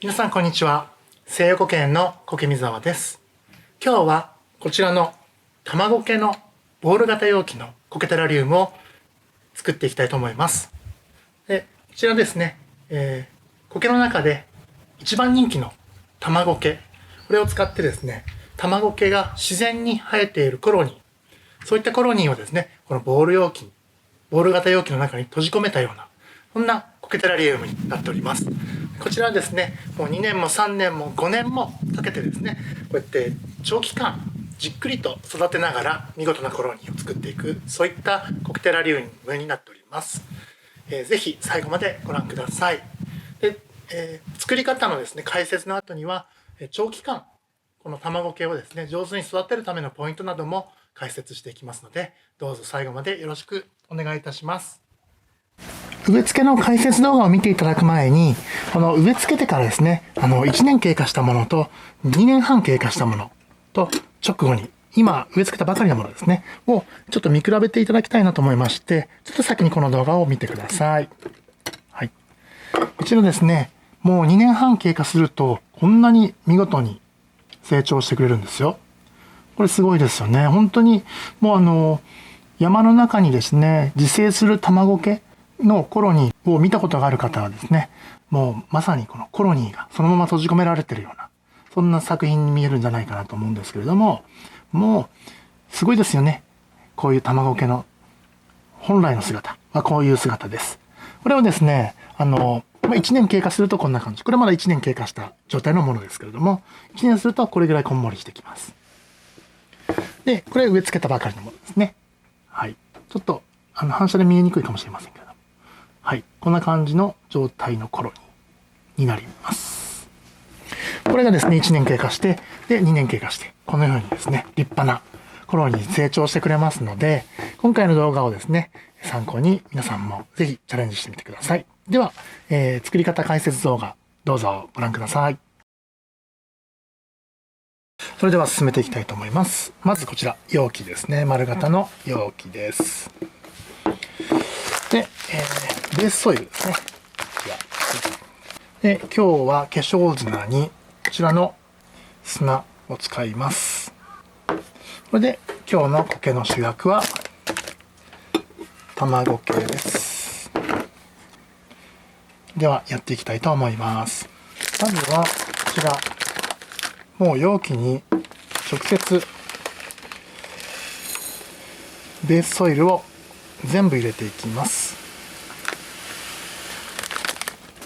皆さんこんにちは。西洋苔園の苔見沢です。今日はこちらの卵苔のボール型容器の苔テラリウムを作っていきたいと思います。でこちらですね、苔の中で一番人気の卵苔、これを使ってですね、卵苔が自然に生えているコロニー、そういったコロニーをですね、このボール型容器の中に閉じ込めたような、そんな苔テラリウムになっております。こちらはですね、もう2年も3年も5年もかけてですね、こうやって長期間じっくりと育てながら見事なコロニーを作っていく、そういった苔テラリウムになっております。ぜひ最後までご覧ください。で、作り方のですね、解説の後には、長期間この卵苔をですね、上手に育てるためのポイントなども解説していきますので、どうぞ最後までよろしくお願いいたします。植え付けの解説動画を見ていただく前に、この植え付けてからですね、1年経過したものと2年半経過したものと直後に、今植え付けたばかりのものですね、をちょっと見比べていただきたいなと思いまして、ちょっと先にこの動画を見てください。はい。こちらですね、もう2年半経過すると、こんなに見事に成長してくれるんですよ。これすごいですよね。本当に、もう山の中にですね、自生する卵苔のコロニーを見たことがある方はですね、もうまさにこのコロニーがそのまま閉じ込められているような、そんな作品に見えるんじゃないかなと思うんですけれども、もうすごいですよね。こういう卵苔の本来の姿はこういう姿です。これをですね、1年経過するとこんな感じ。これまだ1年経過した状態のものですけれども、1年するとこれぐらいこんもりしてきます。で、これ植え付けたばかりのものですね。はい。ちょっと、反射で見えにくいかもしれませんけれども。はい。こんな感じの状態のコロニーになります。これがですね、1年経過して、で、2年経過して、このようにですね、立派なコロニーに成長してくれますので、今回の動画をですね、参考に皆さんもぜひチャレンジしてみてください。では、作り方解説動画、どうぞご覧ください。それでは進めていきたいと思います。まずこちら、容器ですね。丸型の容器です。で、ベースソイルですね。で、今日は化粧砂にこちらの砂を使います。これで今日の苔の主役は卵苔です。ではやっていきたいと思います。まずはこちら、もう容器に直接ベースソイルを全部入れていきます。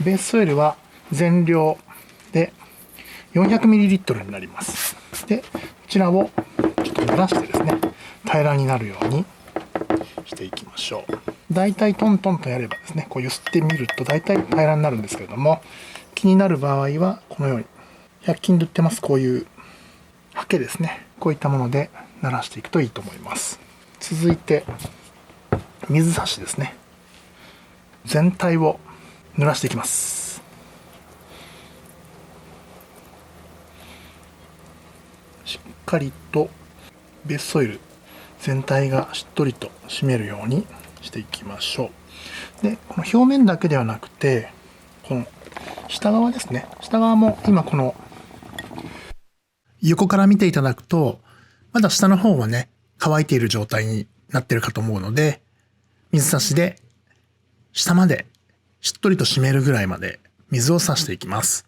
ベースソイルは全量で 400ml になります。で、こちらをちょっと濡らしてですね、平らになるようにしていきましょう。だいたいトントンとやればですね、こう揺すってみるとだいたい平らになるんですけれども、気になる場合はこのように100均で売ってます、こういうハケですね、こういったもので慣らしていくといいと思います。続いて水差しですね、全体を濡らしていきます。しっかりとベースソイル全体がしっとりと締めるようにしていきましょう。で、この表面だけではなくて、この下側ですね、下側も今この横から見ていただくと、まだ下の方はね、乾いている状態になっているかと思うので、水差しで下までしっとりと締めるぐらいまで水を差していきます。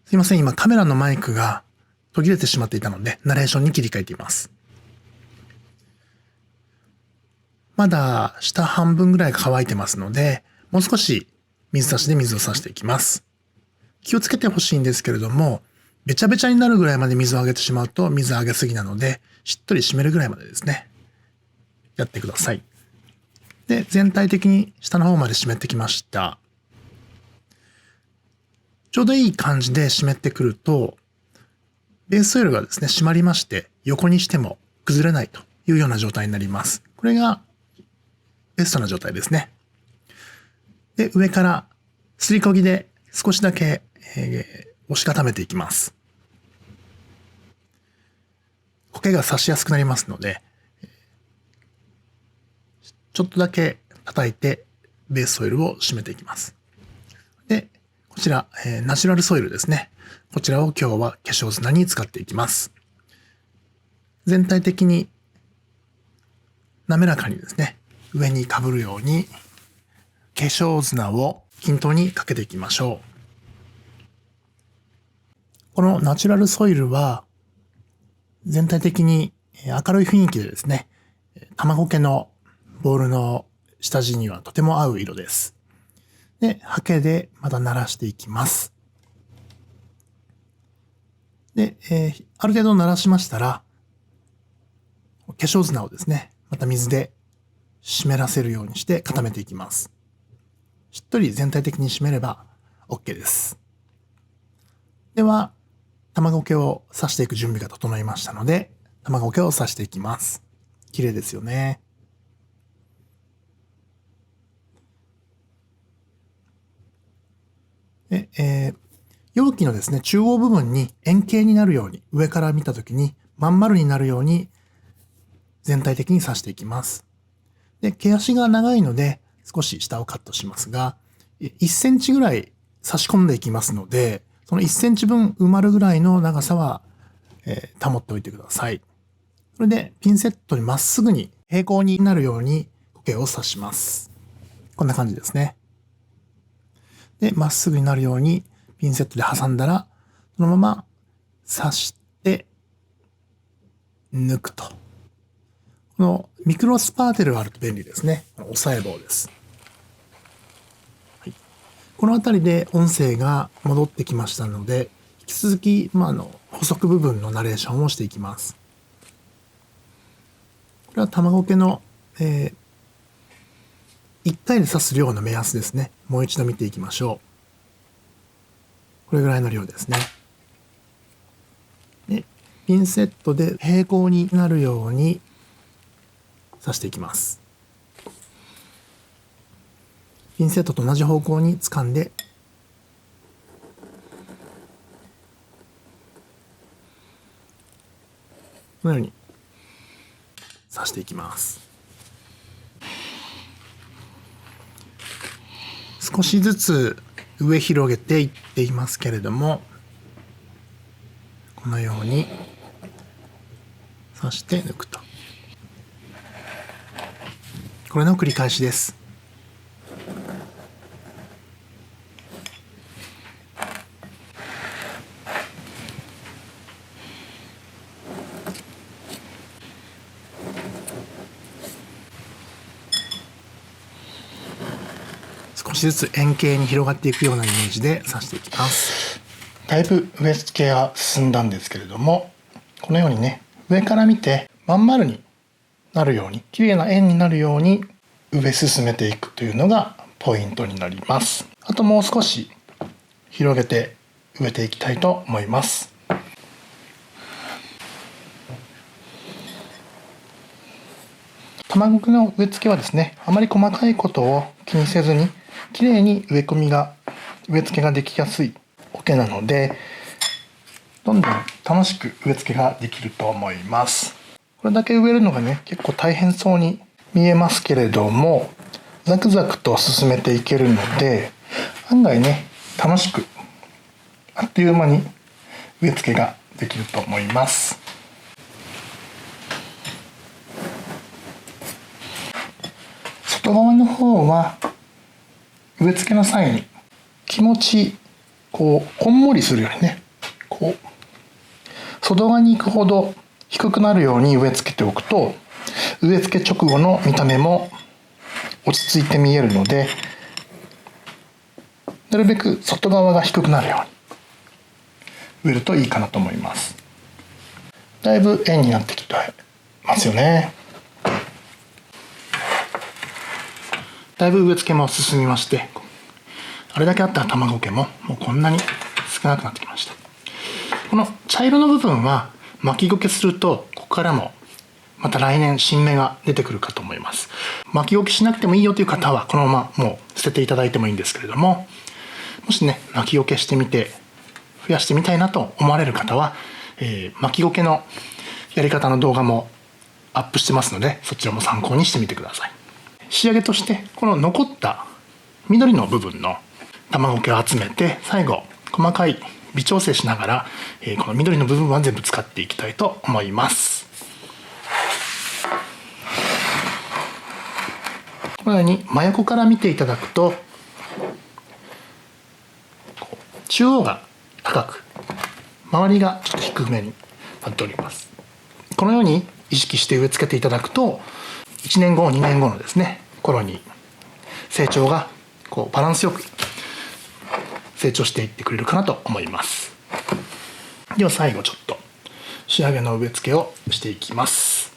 すいません、今カメラのマイクが途切れてしまっていたので、ナレーションに切り替えています。まだ下半分ぐらいが乾いてますので、もう少し水差しで水を差していきます。気をつけてほしいんですけれども、べちゃべちゃになるぐらいまで水をあげてしまうと水あげすぎなので、しっとり締めるぐらいまでですね、やってください。で、全体的に下の方まで湿ってきました。ちょうどいい感じで湿ってくると、ベースソイルがですね、締まりまして、横にしても崩れないというような状態になります。これがベストな状態ですね。で、上からすりこぎで少しだけ、押し固めていきます。苔が刺しやすくなりますので、ちょっとだけ叩いてベースソイルを締めていきます。で、ここちら、ナチュラルソイルですね。こちらを今日は化粧砂に使っていきます。全体的に滑らかにですね、上にかぶるように化粧砂を均等にかけていきましょう。このナチュラルソイルは全体的に明るい雰囲気でですね、卵系のボールの下地にはとても合う色です。で、ハケでまた慣らしていきます。で、ある程度慣らしましたら、化粧砂をですね、また水で湿らせるようにして固めていきます。しっとり全体的に湿れば OK です。では、卵系を刺していく準備が整いましたので、卵系を刺していきます。綺麗ですよね。で、容器のですね、中央部分に円形になるように、上から見たときにまん丸になるように全体的に刺していきます。で、毛足が長いので少し下をカットしますが、1センチぐらい差し込んでいきますので、その1センチ分埋まるぐらいの長さは、保っておいてください。それでピンセットにまっすぐに平行になるように苔を刺します。こんな感じですね。で、まっすぐになるようにピンセットで挟んだら、そのまま刺して抜くと。このミクロスパーテルがあると便利ですね。押さえ棒です。はい、この辺りで音声が戻ってきましたので、引き続き、補足部分のナレーションをしていきます。これは卵系の、1回で刺す量の目安ですね。もう一度見ていきましょう。これぐらいの量ですね。で、ピンセットで平行になるように刺していきます。ピンセットと同じ方向に掴んで、このように刺していきます。少しずつ上広げていっていますけれども、このように刺して抜くと。これの繰り返しです。少しずつ円形に広がっていくようなイメージで刺していきます。だいぶ植え付けが進んだんですけれども、このようにね、上から見てまん丸になるように、綺麗な円になるように植え進めていくというのがポイントになります。あともう少し広げて植えていきたいと思います。卵の植え付けはですね、あまり細かいことを気にせずに綺麗に植え付けができやすい桶なので、どんどん楽しく植え付けができると思います。これだけ植えるのがね、結構大変そうに見えますけれども、ザクザクと進めていけるので、案外ね、楽しくあっという間に植え付けができると思います。外側の方は植え付けの際に気持ちこんもりするようにね、外側に行くほど低くなるように植え付けておくと、植え付け直後の見た目も落ち着いて見えるので、なるべく外側が低くなるように植えるといいかなと思います。だいぶ円になってきてますよね。だいぶ植え付けも進みまして、あれだけあった卵毛ももうこんなに少なくなってきました。この茶色の部分は巻き苔すると、ここからもまた来年新芽が出てくるかと思います。巻き苔しなくてもいいよという方はこのままもう捨てていただいてもいいんですけれども、もしね、巻き苔してみて増やしてみたいなと思われる方は、巻き苔のやり方の動画もアップしてますので、そちらも参考にしてみてください。仕上げとしてこの残った緑の部分の卵系を集めて、最後細かい微調整しながら、この緑の部分は全部使っていきたいと思います。このように真横から見ていただくと、中央が高く、周りがちょっと低めになっております。このように意識して植え付けていただくと、1年後2年後のですね頃に成長がバランスよく成長していってくれるかなと思います。では最後ちょっと仕上げの植え付けをしていきます。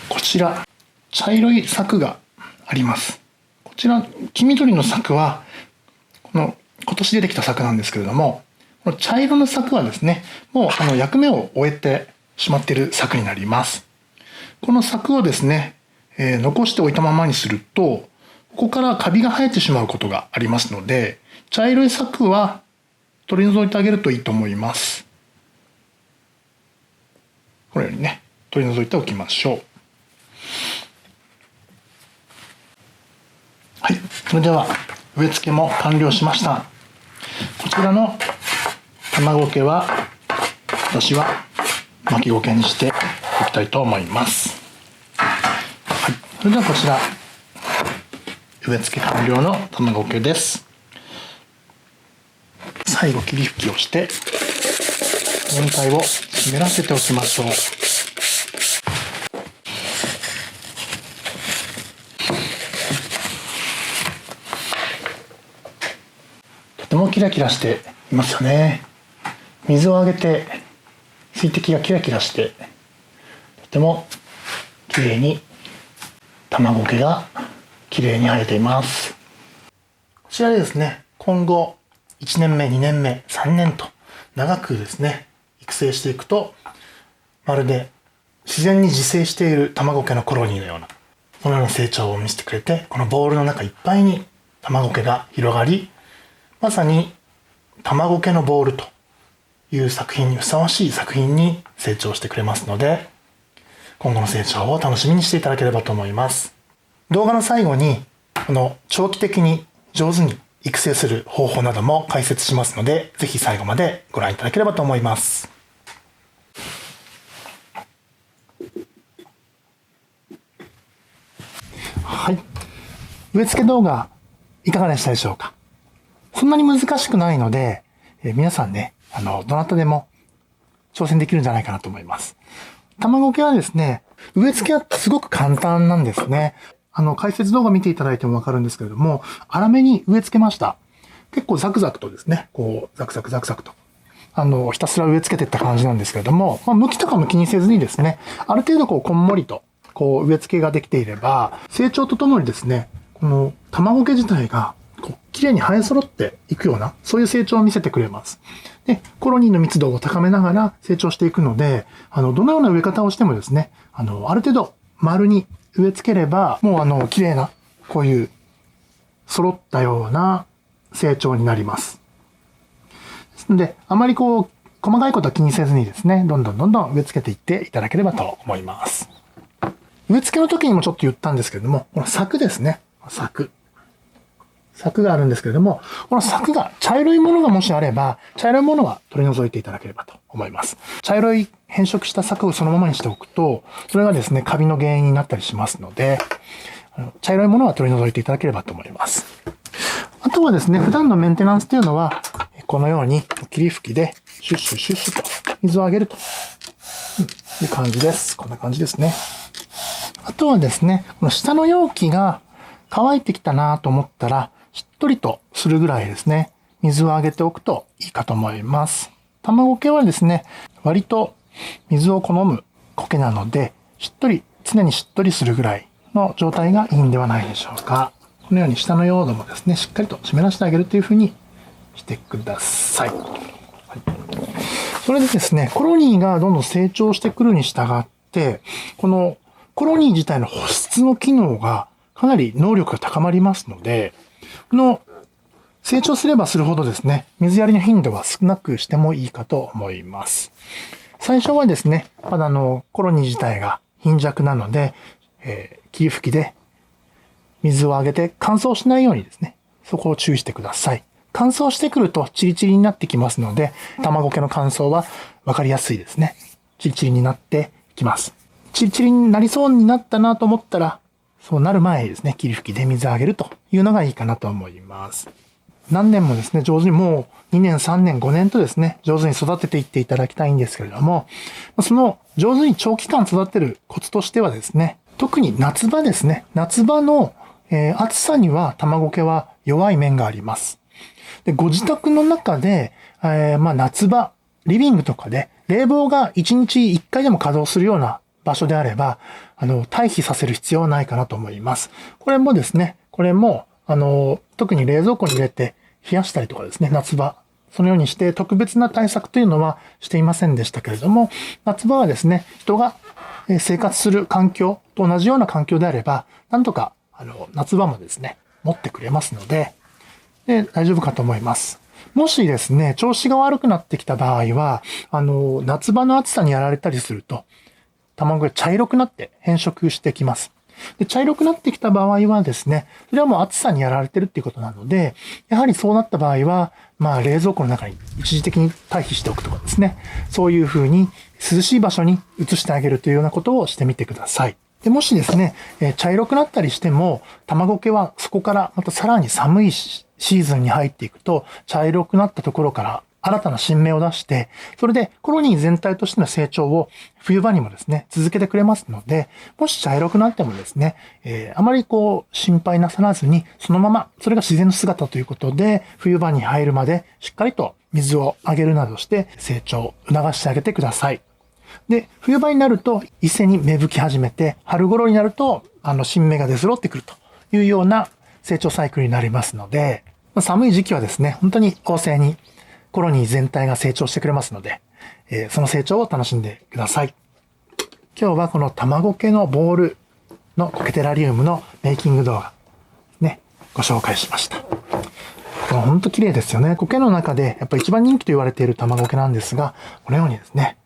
こちら茶色い柵があります。こちら黄緑の柵は今年出てきた柵なんですけれども、この茶色の柵はですね、もう役目を終えてしまっている柵になります。この柵をですね、残しておいたままにすると、ここからカビが生えてしまうことがありますので、茶色い柵は取り除いてあげるといいと思います。このようにね、取り除いておきましょう。はい、それでは植え付けも完了しました。こちらの卵系は私は巻き苔にしておきたいと思います。はい、それではこちら植え付け完了の卵苔です。最後霧吹きをして全体を湿らせておきましょう。とてもキラキラしていますよね。水をあげて水滴がキラキラしてとてもきれいに卵苔がきれいに生えています。こちらでですね、今後1年目2年目3年と長くですね育成していくと、まるで自然に自生している卵苔のコロニーのようなこのような成長を見せてくれて、このボールの中いっぱいに卵苔が広がり、まさに卵苔のボールという作品にふさわしい作品に成長してくれますので、今後の成長を楽しみにしていただければと思います。動画の最後にこの長期的に上手に育成する方法なども解説しますので、ぜひ最後までご覧いただければと思います。はい、植え付け動画いかがでしたでしょうか。そんなに難しくないので、皆さんね、どなたでも挑戦できるんじゃないかなと思います。卵苔はですね、植え付けはすごく簡単なんですね。解説動画見ていただいてもわかるんですけれども、粗めに植え付けました。結構ザクザクとですね、ザクザクザクザクと、ひたすら植え付けていった感じなんですけれども、向きとかも気にせずにですね、ある程度こんもりと、植え付けができていれば、成長とともにですね、この卵苔自体が、綺麗に生え揃っていくような、そういう成長を見せてくれます。で、コロニーの密度を高めながら成長していくので、どのような植え方をしてもですね、ある程度丸に植え付ければ、もう綺麗な、こういう揃ったような成長になります。ですので、あまり細かいことは気にせずにですね、どんどん植え付けていっていただければと思います。植え付けの時にもちょっと言ったんですけれども、この柵ですね。柵があるんですけれども、この柵が茶色いものがもしあれば、茶色いものは取り除いていただければと思います。茶色い変色した柵をそのままにしておくと、それがですね、カビの原因になったりしますので、茶色いものは取り除いていただければと思います。あとはですね、普段のメンテナンスというのは、このように霧吹きでシュッシュシュッシュと水をあげるという感じです。こんな感じですね。あとはですね、この下の容器が乾いてきたなと思ったら、しっとりとするぐらいですね、水をあげておくといいかと思います。卵苔はですね、割と水を好む苔なので、常にしっとりするぐらいの状態がいいんではないでしょうか。このように下の用土もですね、しっかりと湿らせてあげるというふうにしてください。はい、それでですね、コロニーがどんどん成長してくるに従って、このコロニー自体の保湿の機能がかなり能力が高まりますので、この成長すればするほどですね、水やりの頻度は少なくしてもいいかと思います。最初はですね、まだコロニー自体が貧弱なので、霧吹きで水をあげて乾燥しないようにですね、そこを注意してください。乾燥してくるとチリチリになってきますので、卵系の乾燥は分かりやすいですね。チリチリになってきます。チリチリになりそうになったなと思ったら、そうなる前にですね、霧吹きで水をあげるというのがいいかなと思います。何年もですね、上手にもう2年、3年、5年とですね、上手に育てていっていただきたいんですけれども、その上手に長期間育てるコツとしてはですね、特に夏場ですね、夏場の、暑さには卵系は弱い面があります。で、ご自宅の中で、夏場、リビングとかで冷房が1日1回でも稼働するような場所であれば、退避させる必要はないかなと思います。これもですね、特に冷蔵庫に入れて冷やしたりとかですね、夏場、そのようにして特別な対策というのはしていませんでしたけれども、夏場はですね、人が生活する環境と同じような環境であれば、なんとか、夏場もですね、持ってくれますので、大丈夫かと思います。もしですね、調子が悪くなってきた場合は、夏場の暑さにやられたりすると、卵が茶色くなって変色してきます。で、茶色くなってきた場合はですね、それはもう暑さにやられてるっていうことなので、やはりそうなった場合は、冷蔵庫の中に一時的に退避しておくとかですね、そういう風に涼しい場所に移してあげるというようなことをしてみてください。で、もしですね、茶色くなったりしても、卵系はそこからまたさらに寒いシーズンに入っていくと、茶色くなったところから新たな新芽を出して、それでコロニー全体としての成長を冬場にもですね、続けてくれますので、もし茶色くなってもですね、あまり心配なさらずに、そのまま、それが自然の姿ということで、冬場に入るまでしっかりと水をあげるなどして成長を促してあげてください。で、冬場になると一斉に芽吹き始めて、春頃になると、新芽が出揃ってくるというような成長サイクルになりますので、寒い時期はですね、本当に旺盛にコロニー全体が成長してくれますので、その成長を楽しんでください。今日はこの卵系のボールのコケテラリウムのメイキング動画ね、ご紹介しました。本当綺麗ですよね。コケの中でやっぱり一番人気と言われている卵系なんですが、このようにですね、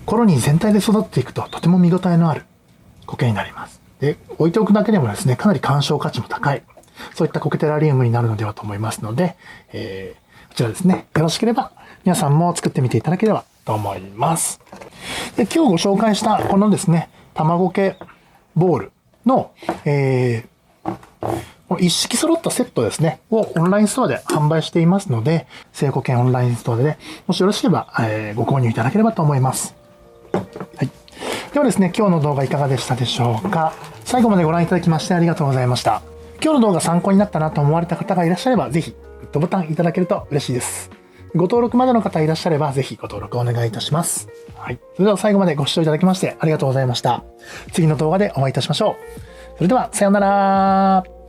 コロニー全体で育っていくととても見応えのある苔になります。で、置いておくだけでもですね、かなり鑑賞価値も高い、そういったコケテラリウムになるのではと思いますので、こちらですね、よろしければ皆さんも作ってみていただければと思います。で、今日ご紹介したこのですね、卵系ボールの、一式揃ったセットですね、をオンラインストアで販売していますので、聖子券オンラインストアで、もしよろしければ、ご購入いただければと思います。はい。ではですね、今日の動画いかがでしたでしょうか。最後までご覧いただきましてありがとうございました。今日の動画参考になったなと思われた方がいらっしゃれば、ぜひグッドボタンいただけると嬉しいです。ご登録まだの方いらっしゃれば、ぜひご登録お願いいたします。はい。それでは最後までご視聴いただきましてありがとうございました。次の動画でお会いいたしましょう。それでは、さようなら。